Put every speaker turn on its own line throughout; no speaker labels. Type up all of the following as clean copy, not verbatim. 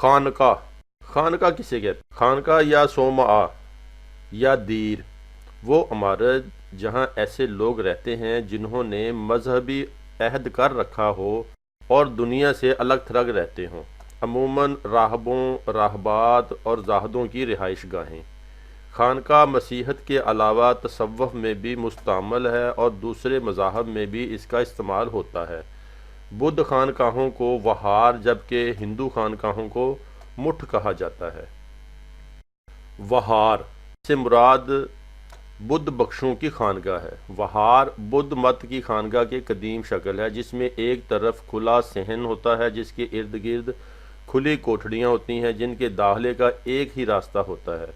خانقاہ، خانقاہ کسے کہتے ہیں؟ خانقاہ یا صومعہ یا دیر وہ عمارت جہاں ایسے لوگ رہتے ہیں جنہوں نے مذہبی عہد کر رکھا ہو اور دنیا سے الگ تھلگ رہتے ہوں، عموماً راہبوں، راہبات اور زاہدوں کی رہائش گاہیں۔ خانقاہ مسیحیت کے علاوہ تصوف میں بھی مستعمل ہے اور دوسرے مذاہب میں بھی اس کا استعمال ہوتا ہے۔ بدھ خانقاہوں کو وہار جبکہ ہندو خانقاہوں کو مٹھ کہا جاتا ہے۔ وہار سے مراد بدھ بخشوں کی خانقاہ ہے۔ وہار بدھ مت کی خانقاہ کی قدیم شکل ہے جس میں ایک طرف کھلا صحن ہوتا ہے جس کے ارد گرد کھلی کوٹھڑیاں ہوتی ہیں جن کے داخلے کا ایک ہی راستہ ہوتا ہے۔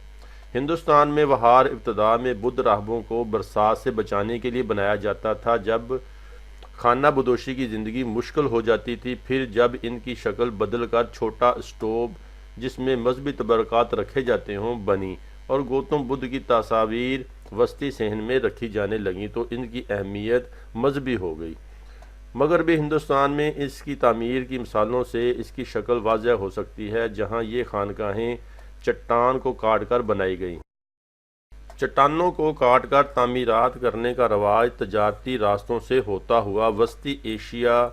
ہندوستان میں وہار ابتدا میں بدھ راہبوں کو برسات سے بچانے کے لیے بنایا جاتا تھا جب خانہ بدوشی کی زندگی مشکل ہو جاتی تھی، پھر جب ان کی شکل بدل کر چھوٹا اسٹوب جس میں مذہبی تبرکات رکھے جاتے ہوں بنی اور گوتم بدھ کی تصاویر وسطی صحن میں رکھی جانے لگیں تو ان کی اہمیت مذہبی ہو گئی۔ مغربی ہندوستان میں اس کی تعمیر کی مثالوں سے اس کی شکل واضح ہو سکتی ہے جہاں یہ خانقاہیں چٹان کو کاٹ کر بنائی گئیں۔ چٹانوں کو کاٹ کر تعمیرات کرنے کا رواج تجارتی راستوں سے ہوتا ہوا وسطی ایشیا،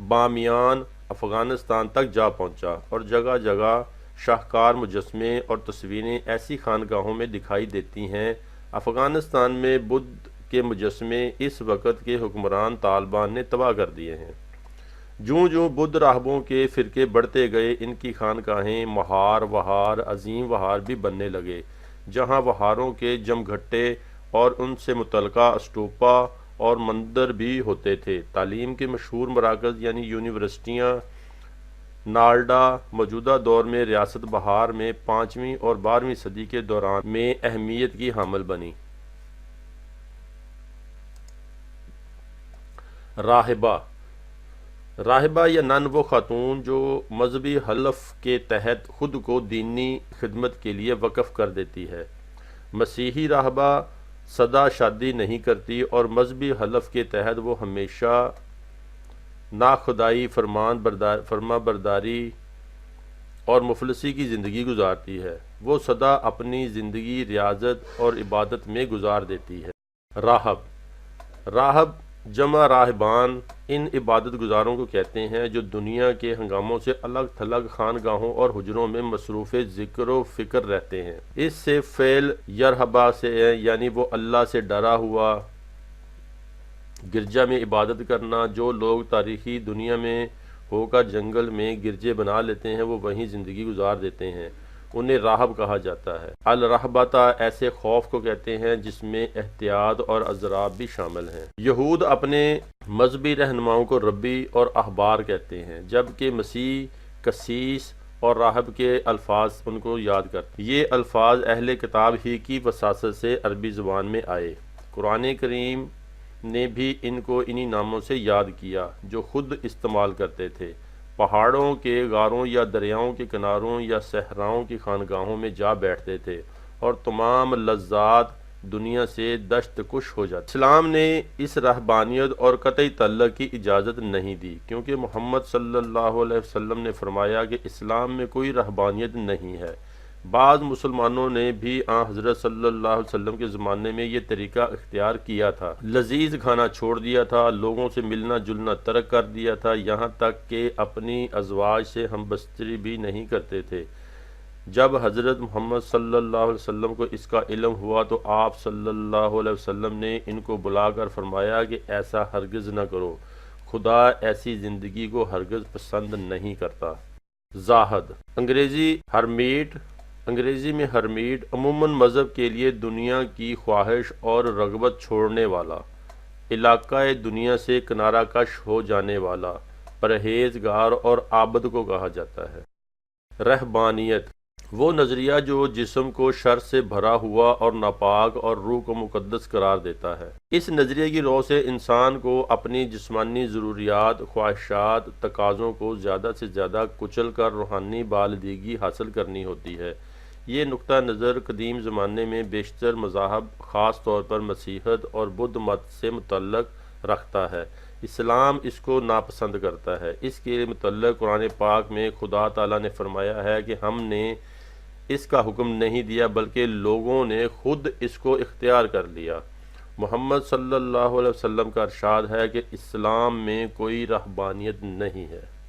بامیان، افغانستان تک جا پہنچا اور جگہ جگہ شاہکار مجسمے اور تصویریں ایسی خانقاہوں میں دکھائی دیتی ہیں۔ افغانستان میں بدھ کے مجسمے اس وقت کے حکمران طالبان نے تباہ کر دیے ہیں۔ جوں جوں بدھ راہبوں کے فرقے بڑھتے گئے ان کی خانقاہیں مہار، وہار، عظیم وہار بھی بننے لگے جہاں وہاروں کے جمگھٹے اور ان سے متعلقہ اسٹوپا اور مندر بھی ہوتے تھے۔ تعلیم کے مشہور مراکز یعنی یونیورسٹیاں نالڈا موجودہ دور میں ریاست بہار میں 5ویں اور 12ویں صدی کے دوران میں اہمیت کی حامل بنی۔ راہبہ، راہبہ یا نن وہ خاتون جو مذہبی حلف کے تحت خود کو دینی خدمت کے لیے وقف کر دیتی ہے۔ مسیحی راہبہ سدا شادی نہیں کرتی اور مذہبی حلف کے تحت وہ ہمیشہ ناخدائی، فرما برداری اور مفلسی کی زندگی گزارتی ہے۔ وہ سدا اپنی زندگی ریاضت اور عبادت میں گزار دیتی ہے۔ راہب، راہب جمع راہبان ان عبادت گزاروں کو کہتے ہیں جو دنیا کے ہنگاموں سے الگ تھلگ خانقاہوں اور حجروں میں مصروف ذکر و فکر رہتے ہیں۔ اس سے فعل یرہبا سے ہے یعنی وہ اللہ سے ڈرا ہوا گرجا میں عبادت کرنا۔ جو لوگ تاریخی دنیا میں ہو کر جنگل میں گرجے بنا لیتے ہیں وہ وہیں زندگی گزار دیتے ہیں، انہیں راہب کہا جاتا ہے۔ الرہبتہ ایسے خوف کو کہتے ہیں جس میں احتیاط اور اضطراب بھی شامل ہیں۔ یہود اپنے مذہبی رہنماؤں کو ربی اور احبار کہتے ہیں جبکہ مسیح قسیس اور راہب کے الفاظ ان کو یاد کرتے ہیں۔ یہ الفاظ اہل کتاب ہی کی وساطت سے عربی زبان میں آئے۔ قرآن کریم نے بھی ان کو انہی ناموں سے یاد کیا جو خود استعمال کرتے تھے۔ پہاڑوں کے غاروں یا دریاؤں کے کناروں یا صحراؤں کی خانقاہوں میں جا بیٹھتے تھے اور تمام لذات دنیا سے دشت کش ہو جاتے۔ اسلام نے اس رہبانیت اور قطعی تعلق کی اجازت نہیں دی کیونکہ محمد صلی اللہ علیہ وسلم نے فرمایا کہ اسلام میں کوئی رہبانیت نہیں ہے۔ بعض مسلمانوں نے بھی حضرت صلی اللہ علیہ وسلم کے زمانے میں یہ طریقہ اختیار کیا تھا، لذیذ کھانا چھوڑ دیا تھا، لوگوں سے ملنا جلنا ترک کر دیا تھا، یہاں تک کہ اپنی ازواج سے ہم بستری بھی نہیں کرتے تھے۔ جب حضرت محمد صلی اللہ علیہ وسلم کو اس کا علم ہوا تو آپ صلی اللہ علیہ وسلم نے ان کو بلا کر فرمایا کہ ایسا ہرگز نہ کرو، خدا ایسی زندگی کو ہرگز پسند نہیں کرتا۔ زاہد، انگریزی میں ہرمیٹ، عموماً مذہب کے لیے دنیا کی خواہش اور رغبت چھوڑنے والا، علاقہ دنیا سے کنارہ کش ہو جانے والا، پرہیزگار اور عابد کو کہا جاتا ہے۔ رہبانیت وہ نظریہ جو جسم کو شر سے بھرا ہوا اور ناپاک اور روح کو مقدس قرار دیتا ہے۔ اس نظریے کی رو سے انسان کو اپنی جسمانی ضروریات، خواہشات، تقاضوں کو زیادہ سے زیادہ کچل کر روحانی بالادگی حاصل کرنی ہوتی ہے۔ یہ نقطہ نظر قدیم زمانے میں بیشتر مذاہب، خاص طور پر مسیحیت اور بدھ مت سے متعلق رکھتا ہے۔ اسلام اس کو ناپسند کرتا ہے۔ اس کے متعلق قرآن پاک میں خدا تعالیٰ نے فرمایا ہے کہ ہم نے اس کا حکم نہیں دیا بلکہ لوگوں نے خود اس کو اختیار کر لیا۔ محمد صلی اللہ علیہ وسلم کا ارشاد ہے کہ اسلام میں کوئی رہبانیت نہیں ہے۔